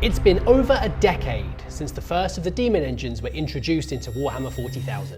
It's been over a decade since the first of the demon engines were introduced into Warhammer 40,000.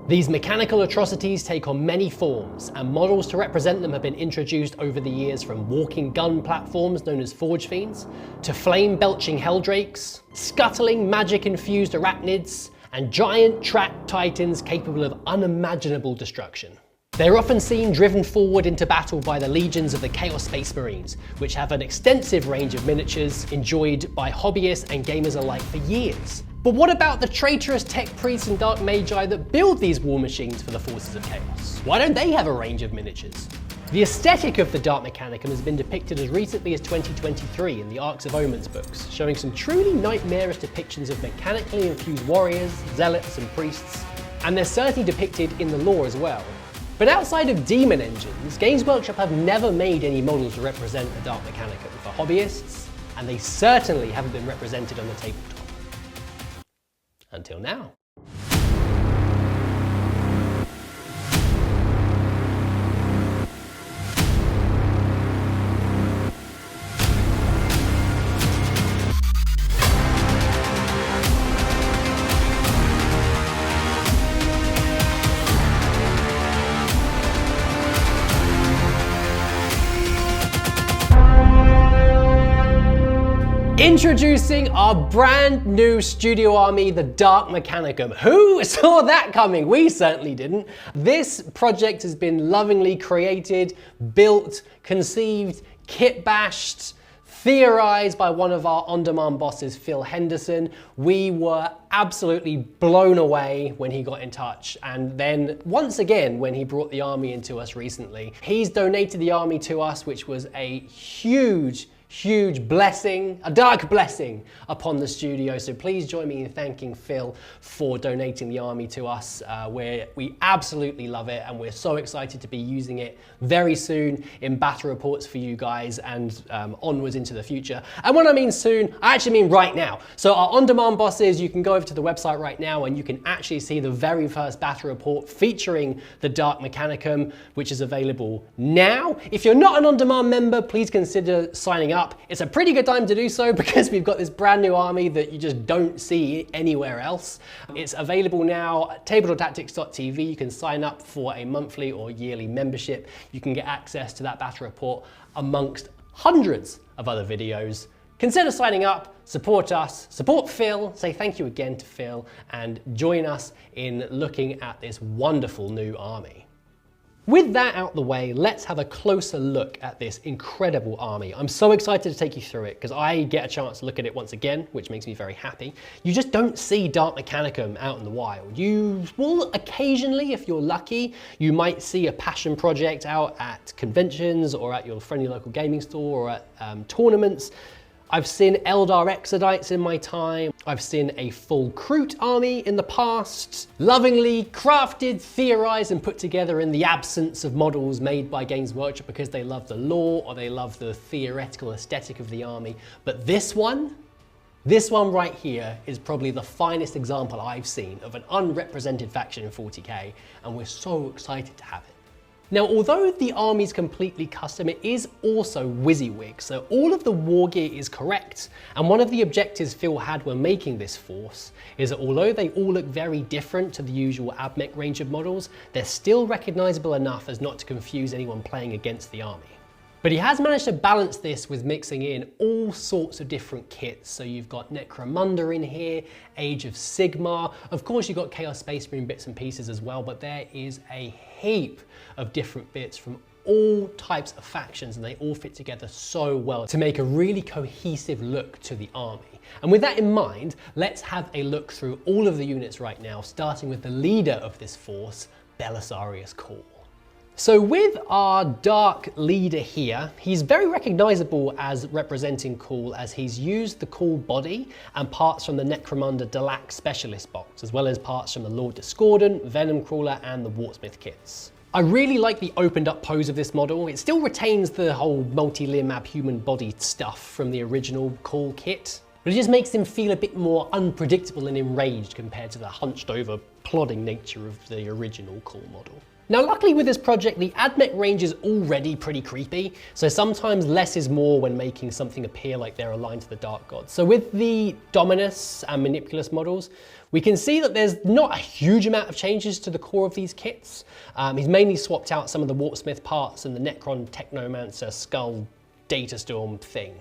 These mechanical atrocities take on many forms, and models to represent them have been introduced over the years, from walking gun platforms known as Forge Fiends, to flame-belching Helldrakes, scuttling magic-infused arachnids, and giant tracked titans capable of unimaginable destruction. They're often seen driven forward into battle by the legions of the Chaos Space Marines, which have an extensive range of miniatures enjoyed by hobbyists and gamers alike for years. But what about the traitorous tech priests and dark magi that build these war machines for the forces of chaos? Why don't they have a range of miniatures? The aesthetic of the Dark Mechanicum has been depicted as recently as 2023 in the Arcs of Omens books, showing some truly nightmarish depictions of mechanically infused warriors, zealots and priests, and they're certainly depicted in the lore as well. But outside of demon engines, Games Workshop have never made any models to represent the Dark Mechanicum for hobbyists, and they certainly haven't been represented on the tabletop. Until now. Introducing our brand new studio army, the Dark Mechanicum. Who saw that coming? We certainly didn't. This project has been lovingly created, built, conceived, kit bashed, theorized by one of our on-demand bosses, Phil Henderson. We were absolutely blown away when he got in touch, and then once again when he brought the army into us recently. He's donated the army to us, which was a huge blessing, a dark blessing upon the studio. So please join me in thanking Phil for donating the army to us. We absolutely love it, and we're so excited to be using it very soon in battle reports for you guys and onwards into the future. And when I mean soon, I actually mean right now. So our on-demand bosses, you can go over to the website right now and you can actually see the very first battle report featuring the Dark Mechanicum, which is available now. If you're not an on-demand member, please consider signing up. It's a pretty good time to do so because we've got this brand new army that you just don't see anywhere else. It's available now at tabletoptactics.tv. You can sign up for a monthly or yearly membership. You can get access to that battle report amongst hundreds of other videos. Consider signing up, support us, support Phil, say thank you again to Phil, and join us in looking at this wonderful new army. With that out the way, let's have a closer look at this incredible army. I'm so excited to take you through it because I get a chance to look at it once again, which makes me very happy. You just don't see Dark Mechanicum out in the wild. You will occasionally, if you're lucky, you might see a passion project out at conventions or at your friendly local gaming store or at tournaments. I've seen Eldar Exodites in my time. I've seen a full Kroot army in the past, lovingly crafted, theorized, and put together in the absence of models made by Games Workshop because they love the lore or they love the theoretical aesthetic of the army. But this one right here is probably the finest example I've seen of an unrepresented faction in 40k, and we're so excited to have it. Now, although the army's completely custom, it is also WYSIWYG, so all of the war gear is correct. And one of the objectives Phil had when making this force is that although they all look very different to the usual AbMech range of models, they're still recognizable enough as not to confuse anyone playing against the army. But he has managed to balance this with mixing in all sorts of different kits. So you've got Necromunda in here, Age of Sigmar. Of course, you've got Chaos Space Marine bits and pieces as well, but there is a heap of different bits from all types of factions, and they all fit together so well to make a really cohesive look to the army. And with that in mind, let's have a look through all of the units right now, starting with the leader of this force, Belisarius Cawl. So with our dark leader here, he's very recognizable as representing Cawl, as he's used the Cawl body and parts from the Necromunda Deluxe Specialist box, as well as parts from the Lord Discordant, Venom Crawler, and the Wartsmith kits. I really like the opened up pose of this model. It still retains the whole multi-limb abhuman body stuff from the original Cawl kit, but it just makes him feel a bit more unpredictable and enraged compared to the hunched over, plodding nature of the original Cawl model. Now, luckily with this project, the AdMech range is already pretty creepy, so sometimes less is more when making something appear like they're aligned to the Dark Gods. So with the Dominus and Manipulus models, we can see that there's not a huge amount of changes to the core of these kits. He's mainly swapped out some of the Warpsmith parts and the Necron Technomancer Skull Data Storm thing.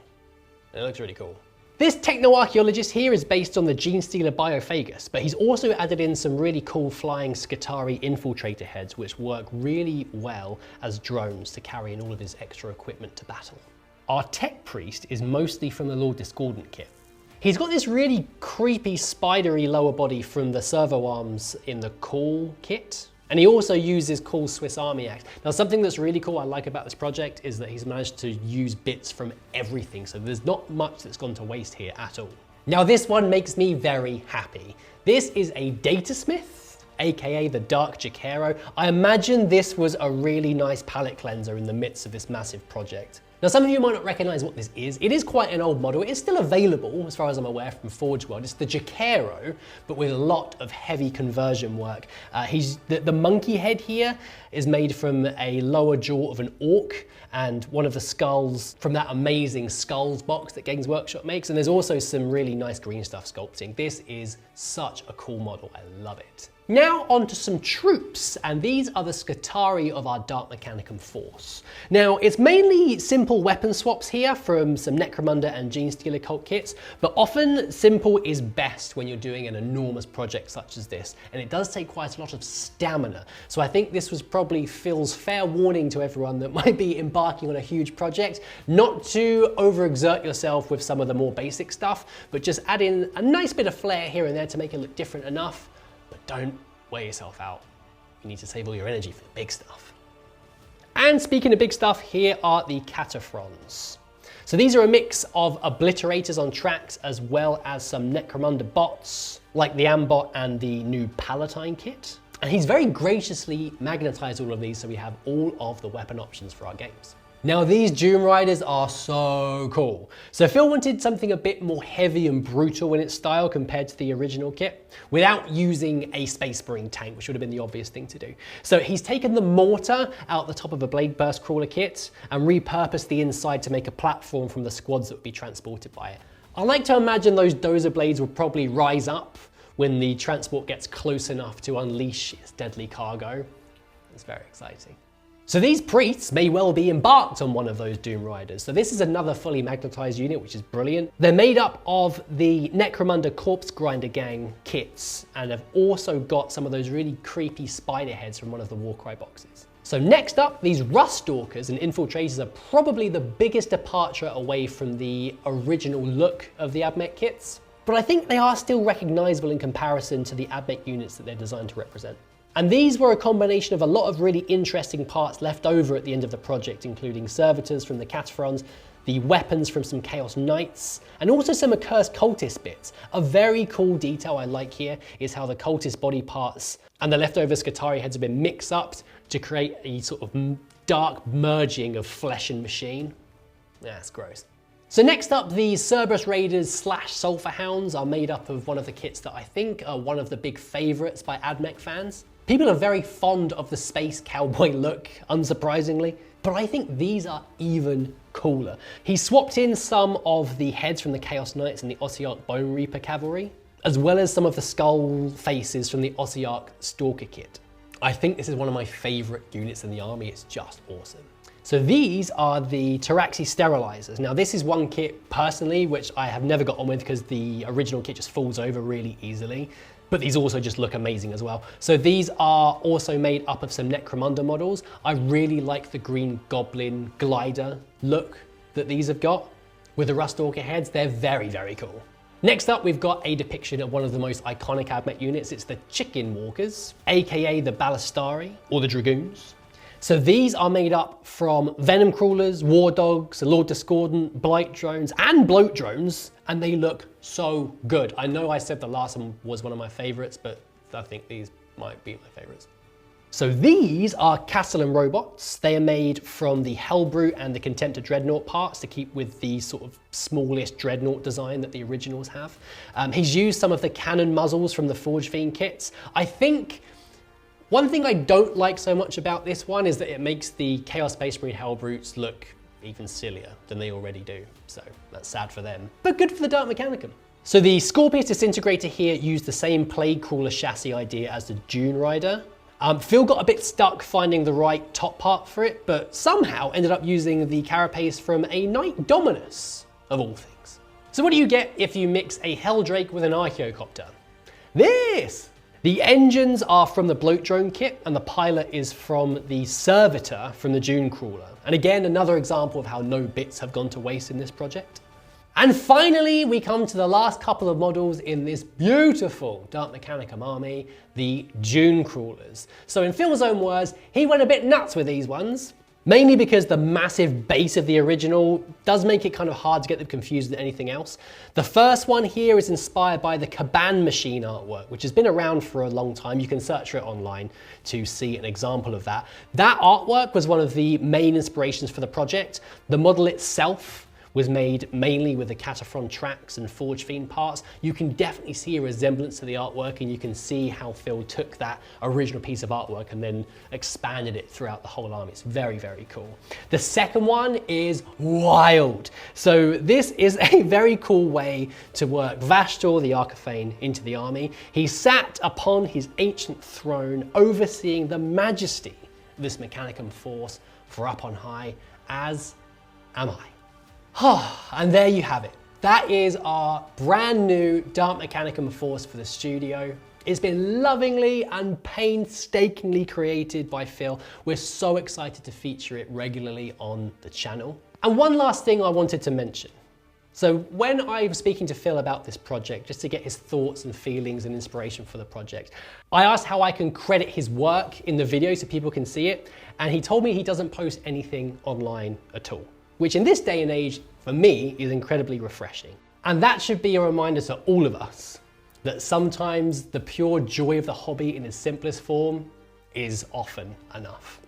It looks really cool. This Techno Archaeologist here is based on the Gene Stealer Biophagus, but he's also added in some really cool flying Skitarii infiltrator heads, which work really well as drones to carry in all of his extra equipment to battle. Our Tech Priest is mostly from the Lord Discordant kit. He's got this really creepy spidery lower body from the servo arms in the Call kit. And he also uses cool Swiss Army axe. Now, something that's really cool I like about this project is that he's managed to use bits from everything, so there's not much that's gone to waste here at all. Now, this one makes me very happy. This is a Datasmith, aka the Dark Jacaro. I imagine this was a really nice palette cleanser in the midst of this massive project. Now, some of you might not recognize what this is. It is quite an old model. It is still available, as far as I'm aware, from Forge World. It's the Jacaro, but with a lot of heavy conversion work. The monkey head here is made from a lower jaw of an orc, and one of the skulls from that amazing Skulls box that Games Workshop makes. And there's also some really nice green stuff sculpting. This is such a cool model. I love it. Now onto some troops, and these are the Skitarii of our Dark Mechanicum Force. Now, it's mainly simple weapon swaps here from some Necromunda and Gene Stealer cult kits, but often simple is best when you're doing an enormous project such as this, and it does take quite a lot of stamina. So I think this was probably Phil's fair warning to everyone that might be embarking on a huge project, not to overexert yourself with some of the more basic stuff, but just add in a nice bit of flair here and there to make it look different enough. But don't wear yourself out. You need to save all your energy for the big stuff. And speaking of big stuff, here are the Cataphrons. So these are a mix of obliterators on tracks as well as some Necromunda bots, like the Ambot and the new Palatine kit. And he's very graciously magnetized all of these so we have all of the weapon options for our games. Now, these Doom Riders are so cool. So Phil wanted something a bit more heavy and brutal in its style compared to the original kit, without using a Space Marine tank, which would have been the obvious thing to do. So he's taken the mortar out the top of a Blade Burst Crawler kit and repurposed the inside to make a platform from the squads that would be transported by it. I like to imagine those dozer blades will probably rise up when the transport gets close enough to unleash its deadly cargo. It's very exciting. So these priests may well be embarked on one of those Doom Riders. So this is another fully magnetized unit, which is brilliant. They're made up of the Necromunda Corpse Grinder Gang kits, and have also got some of those really creepy spider heads from one of the Warcry boxes. So next up, these Rust Stalkers and Infiltrators are probably the biggest departure away from the original look of the AdMech kits, but I think they are still recognizable in comparison to the AdMech units that they're designed to represent. And these were a combination of a lot of really interesting parts left over at the end of the project, including servitors from the Cataphrons, the weapons from some Chaos Knights, and also some accursed cultist bits. A very cool detail I like here is how the cultist body parts and the leftover Skitarii heads have been mixed up to create a sort of dark merging of flesh and machine. Yeah, it's gross. So next up, the Cerberus Raiders / Sulphur Hounds are made up of one of the kits that I think are one of the big favorites by AdMech fans. People are very fond of the space cowboy look, unsurprisingly, but I think these are even cooler. He swapped in some of the heads from the Chaos Knights and the Ossiarch Bone Reaper Cavalry, as well as some of the skull faces from the Ossiarch Stalker kit. I think this is one of my favorite units in the army. It's just awesome. So these are the Taraxi Sterilizers. Now, this is one kit personally which I have never got on with because the original kit just falls over really easily. But these also just look amazing as well. So these are also made up of some Necromunda models. I really like the Green Goblin glider look that these have got. With the Rust Stalker heads, they're very, very cool. Next up, we've got a depiction of one of the most iconic AdMech units. It's the Chicken Walkers, aka the Ballistari, or the Dragoons. So these are made up from Venom Crawlers, War Dogs, Lord Discordant, Blight Drones, and Bloat Drones, and they look so good. I know I said the last one was one of my favorites, but I think these might be my favorites. So these are Castellan robots. They are made from the Hellbrute and the Contemptor Dreadnought parts to keep with the sort of smallest Dreadnought design that the originals have. He's used some of the cannon muzzles from the Forge Fiend kits. I think One thing I don't like so much about this one is that it makes the Chaos Space Marine Hell Brutes look even sillier than they already do. So that's sad for them, but good for the Dark Mechanicum. So the Scorpius Disintegrator here used the same Plague Crawler chassis idea as the Dune Rider. Phil got a bit stuck finding the right top part for it, but somehow ended up using the carapace from a Knight Dominus, of all things. So what do you get if you mix a Helldrake with an Archaeocopter? This! The engines are from the Bloat Drone kit, and the pilot is from the Servitor from the Dune Crawler. And again, another example of how no bits have gone to waste in this project. And finally, we come to the last couple of models in this beautiful Dark Mechanicum army, the Dune Crawlers. So in Phil's own words, he went a bit nuts with these ones, mainly because the massive base of the original does make it kind of hard to get them confused with anything else. The first one here is inspired by the Kaban Machine artwork, which has been around for a long time. You can search for it online to see an example of that. That artwork was one of the main inspirations for the project. The model itself was made mainly with the Cataphron tracks and Forge Fiend parts. You can definitely see a resemblance to the artwork, and you can see how Phil took that original piece of artwork and then expanded it throughout the whole army. It's very, very cool. The second one is wild. So this is a very cool way to work Vashtor, the Archaphane, into the army. He sat upon his ancient throne, overseeing the majesty of this Mechanicum Force for up on high, as am I. And there you have it. That is our brand new Dark Mechanicum Force for the studio. It's been lovingly and painstakingly created by Phil. We're so excited to feature it regularly on the channel. And one last thing I wanted to mention. So when I was speaking to Phil about this project, just to get his thoughts and feelings and inspiration for the project, I asked how I can credit his work in the video so people can see it. And he told me he doesn't post anything online at all, which in this day and age, for me, is incredibly refreshing. And that should be a reminder to all of us that sometimes the pure joy of the hobby in its simplest form is often enough.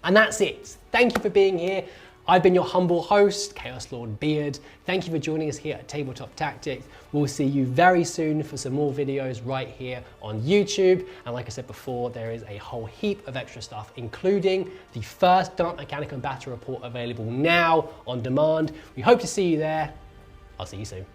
And that's it. Thank you for being here. I've been your humble host, Chaos Lord Beard. Thank you for joining us here at Tabletop Tactics. We'll see you very soon for some more videos right here on YouTube. And like I said before, there is a whole heap of extra stuff, including the first Dark Mechanicum Battle Report available now on demand. We hope to see you there. I'll see you soon.